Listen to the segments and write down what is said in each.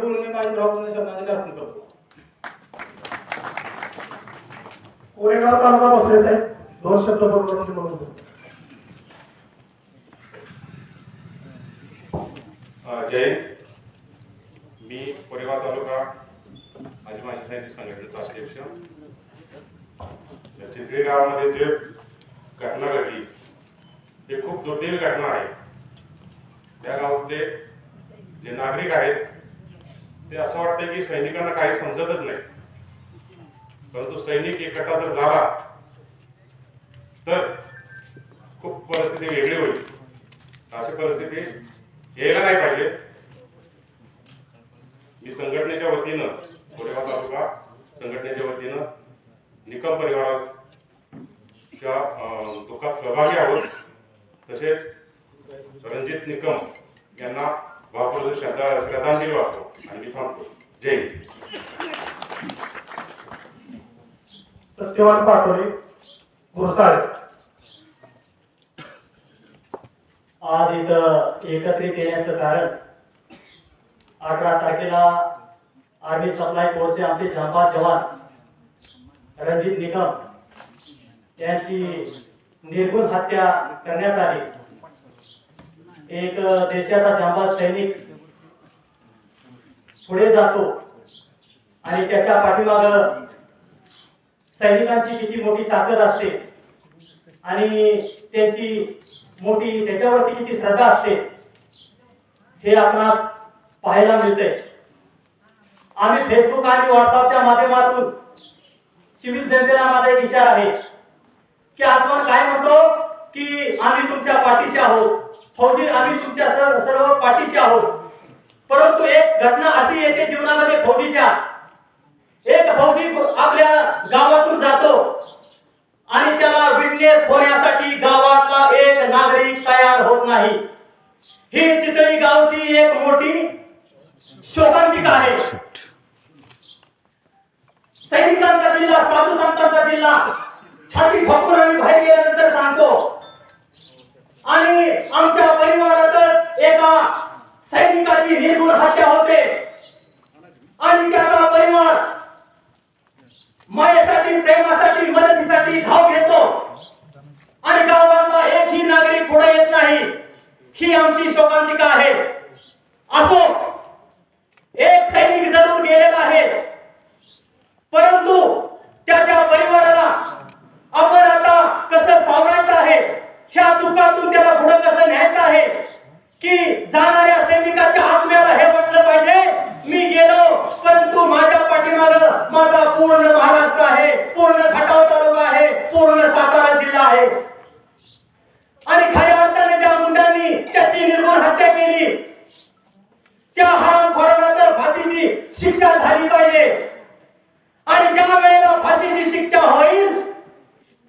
बोलून मी माझी भावना शब्दांजली अर्पण करतो. कोरेगाव तालुका बसले साहेब 2 शब्द बोलून जय मी कोरेगाव तालुका आजी माजी साहित्य संघटनेचा अध्यक्ष. या चित्रे गावामध्ये जे घटना घडली ते खूप दुर्दैवी घटना आहे. त्या गावातले जे नागरिक आहेत ते असं वाटतं की सैनिकांना काही समजतच नाही, परंतु सैनिक एकटा जर झाला तर खूप परिस्थिती वेगळी होईल. अशी परिस्थिती यायला नाही पाहिजे. मी संघटनेच्या वतीनं कोरेगाव तालुका संघटनेच्या वतीनं निकम परिवाराच्या दुःखात सहभागी आहोत. तसेच रणजित निकम यांना भावपूर्ण श्रद्धांजली वाहतो आणि मी थांबतो. जय हिंद. सत्यवान पाटोळे घोसाळे. आज इथं एकत्रित येण्याचं कारण 18 तारखेला आर्मी सप्लाय कोर्सचे आमचे जांबाज जवान रणजित निकम यांची निर्गुण हत्या करण्यात आली. एक देशाचा जांबाज सैनिक पुढे जातो आणि त्याच्या पाठीमागं सैनिकांची किती मोठी ताकद असते आणि त्यांची मोठी त्याच्यावरती किती श्रद्धा असते हे आपणास पाहायला मिळते. आम्ही फेसबुक आणि व्हॉट्सअपच्या माध्यमातून सिव्हिल जनतेला माझा एक इशारा आहे की आपण काय म्हणतो की आम्ही तुमच्या पाठीशी आहोत, फौजी आम्ही तुमच्या सर्व पाठीशी आहोत, परंतु एक घटना अशी येते जीवनामध्ये फौजीच्या. एक फौजी आपल्या गावातून जातो आणि त्याला विटनेस होण्यासाठी गावातला एक नागरिक तयार होत नाही. ही चितळी गावची एक मोठी शोकांतिका आहे. सैनिकांचा जिल्हा, साधू संतांचा जिल्हा छाती ठोकून आम्ही बाहेर गेल्यानंतर सांगतो आणि आमच्या परिवारात एका सैनिकाची निर्गुण हत्या होते आणि त्याचा परिवार मायेसाठी, प्रेमासाठी, मदतीसाठी धाव घेतो आणि गावातला एकही नागरिक पुढे येत नाही. ही आमची शोकांतिका आहे. असो, एक सैनिक जरूर गेलेला आहे, परंतु त्याच्या परिवाराला आपण आता कसं सावरायचं आहे, ह्या दुःखातून त्याला पुढे कसं न्यायचं आहे की जाणाऱ्या सैनिकाच्या आत्म्याला हे वाटलं पाहिजे मी गेलो परंतु माझ्या पाठीमागं माझा पूर्ण महाराष्ट्र आहे, पूर्ण खटाव तालुका आहे, पूर्ण सातारा जिल्हा आहे. आणि खऱ्या अर्थाने ज्या गुंडांनी त्याची निर्गुण हत्या केली त्या हरामखोरांना तर फाशीची शिक्षा झाली पाहिजे. आणि ज्या वेळेला फाशीची शिक्षा होईल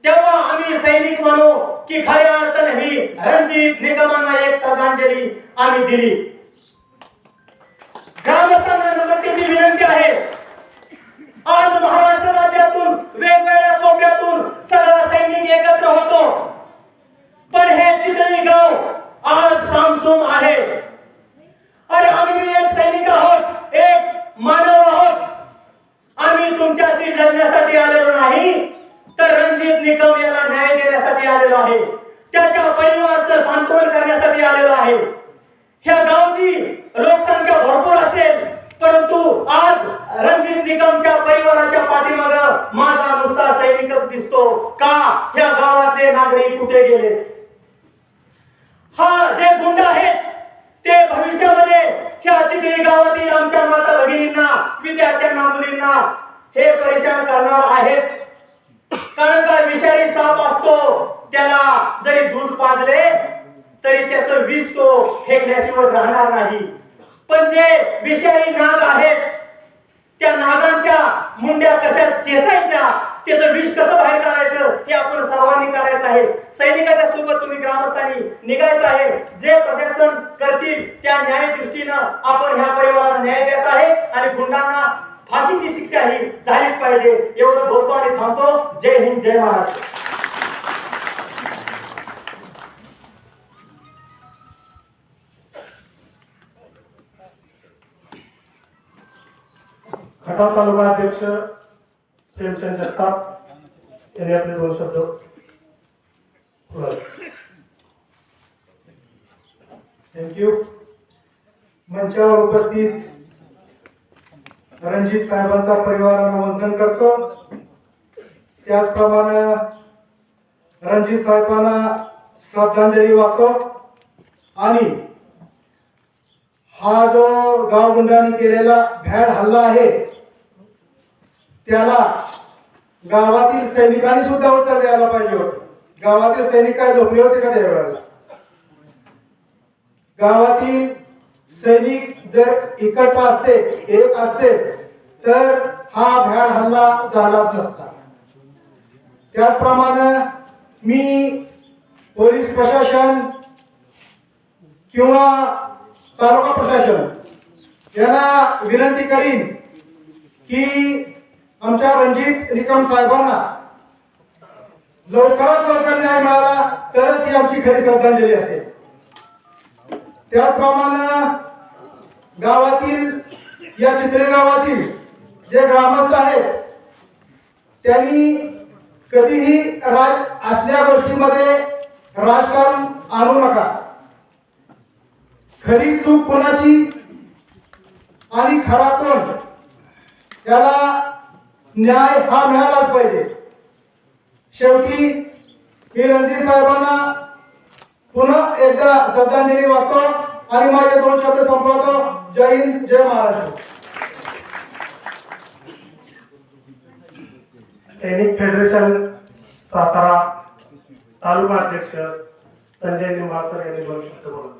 तेव्हा आम्ही सैनिक म्हणू की खऱ्या अर्थाने ही रणजित निकमांना एक श्रद्धांजली आम्ही दिली. ग्रामस्थांना नम्रतेची विनंती आहे. आज महाराष्ट्र राज्यातून वेगवेगळ्या कोपऱ्यातून सगळा सैनिक एकत्र होतो, पण हे चितळी गाव आज सामसूम आहे. अरे आम्ही एक सैनिक आहोत, एक मानव आहोत. आम्ही तुमच्याशी लढण्यासाठी आलेलो नाही तर रणजित निकम याला न्याय देण्यासाठी आलेलो आहे, त्याच्या परिवाराचं सांत्वन करण्यासाठी आलेलो आहे. ह्या गावची लोकसंख्या भरपूर असेल परंतु आज रणजित निकमच्या परिवाराच्या पाठीमागं माझा नुसता सैनिकच दिसतो का? ह्या गावातले नागरिक कुठे गेले? हा जे गुंड आहेत ते भविष्यामध्ये ह्या चितळी गावातील आमच्या माता भगिनींना, विद्यार्थ्यांना, मुलींना हे परेशान करणार आहेत. कारण का विषारी साप असतो, त्याला जरी दूध पाजले तरी त्याचं विष तो फेकण्याशिवाय राहणार नाही. पण जे विषारी नाग आहेत त्या नागांच्या मुंड्या कशा चेचायच्या, त्याचं विष कसं बाहेर काढायचं हे आपण सर्वांनी करायचं आहे. सैनिकाच्या सोबत तुम्ही ग्रामस्थांनी निघायचं आहे. जे प्रशासन करतील त्या न्याय दृष्टीनं आपण ह्या परिवाराला न्याय द्यायचा आहे आणि गुंडांना फाशीची शिक्षा ही झालीच पाहिजे. एवढं बोलतो आणि थांबतो. जय हिंद, जय महाराष्ट्र. खटाव तालुका अध्यक्ष प्रेमचंद जगताप यांनी आपले 2 शब्द बोलावे. थँक्यू. मंचावर उपस्थित रणजित साहेबांचा परिवाराला वंदन करतो. त्याचप्रमाणे रणजित साहेबांना श्रद्धांजली वाहतो आणि हा जो गावगुंडांनी केलेला भ्याड हल्ला आहे त्याला गावातील सैनिकांनी सुद्धा उत्तर द्यायला पाहिजे होते. गावातील सैनिक काय झोपले होते का त्यावेळेला? गावातील सैनिक जर एकत्र असते, एक असते, तर हा भ्याड हल्ला झालाच नसता. त्याचप्रमाणे मी पोलीस प्रशासन किंवा तालुका प्रशासन यांना विनंती करीन की आमच्या रणजित निकम साहेबांना लवकरात लवकर न्याय मिळाला तरच ही आमची खरी श्रद्धांजली असेल. त्याचप्रमाणे गावातील या चित्रे गावातील जे ग्रामस्थ आहेत त्यांनी कधीही असल्या गोष्टीमध्ये राजकारण आणू नका. खरी चूक कोणाची आणि खरा कोण त्याला न्याय हा मिळालाच पाहिजे. शेवटी मी रणजित साहेबांना पुन्हा एकदा श्रद्धांजली वाहतो आणि माझे 2 शब्द संपवतो. जय हिंद, जय महाराष्ट्र. सैनिक फेडरेशन सातारा तालुका अध्यक्ष संजय निंबाळकर यांनी 2 शब्द बोलावे.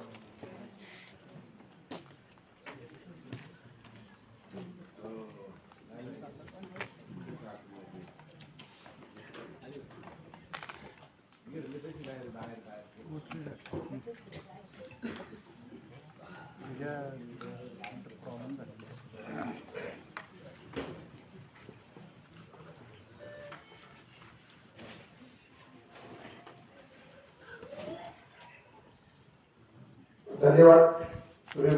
धन्यवाद. तुम्ही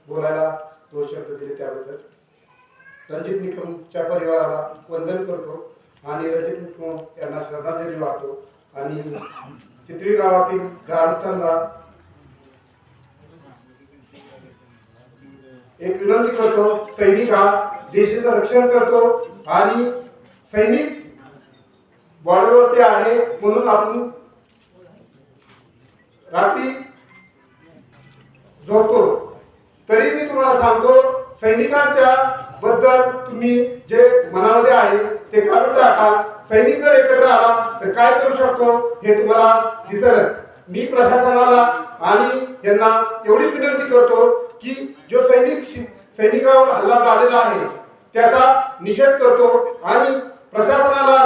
बोलायला 2 शब्द दिले त्याबद्दल. रणजित निकमच्या परिवाराला वंदन करतो आणि रणजित निकम यांना श्रद्धांजली वाहतो आणि चित्री गावातील ग्रामस्थांना एक विनंती करतो. सैनिक हा देशाचं रक्षण करतो आणि सैनिक बॉर्डरवरती आहे म्हणून आपण रात्री झोपतो. तरी मी तुम्हाला सांगतो सैनिकांच्या बद्दल तुम्ही जे मनामध्ये आहे ते काढून टाका. सैनिक जर एकत्र आला तर काय करू शकतो हे तुम्हाला दिसेलच. मी प्रशासनाला आणि यांना एवढीच विनंती करतो की जो सैनिकावर हल्ला झालेला आहे त्याचा निषेध करतो आणि प्रशासनाला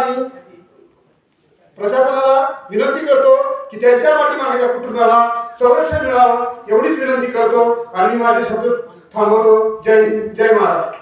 विनंती करतो की त्यांच्या पाठीमागे कुटुंबाला संरक्षण मिळावं एवढीच विनंती करतो आणि माझे शब्द थांबवतो. जय हिंद, जय महाराष्ट्र.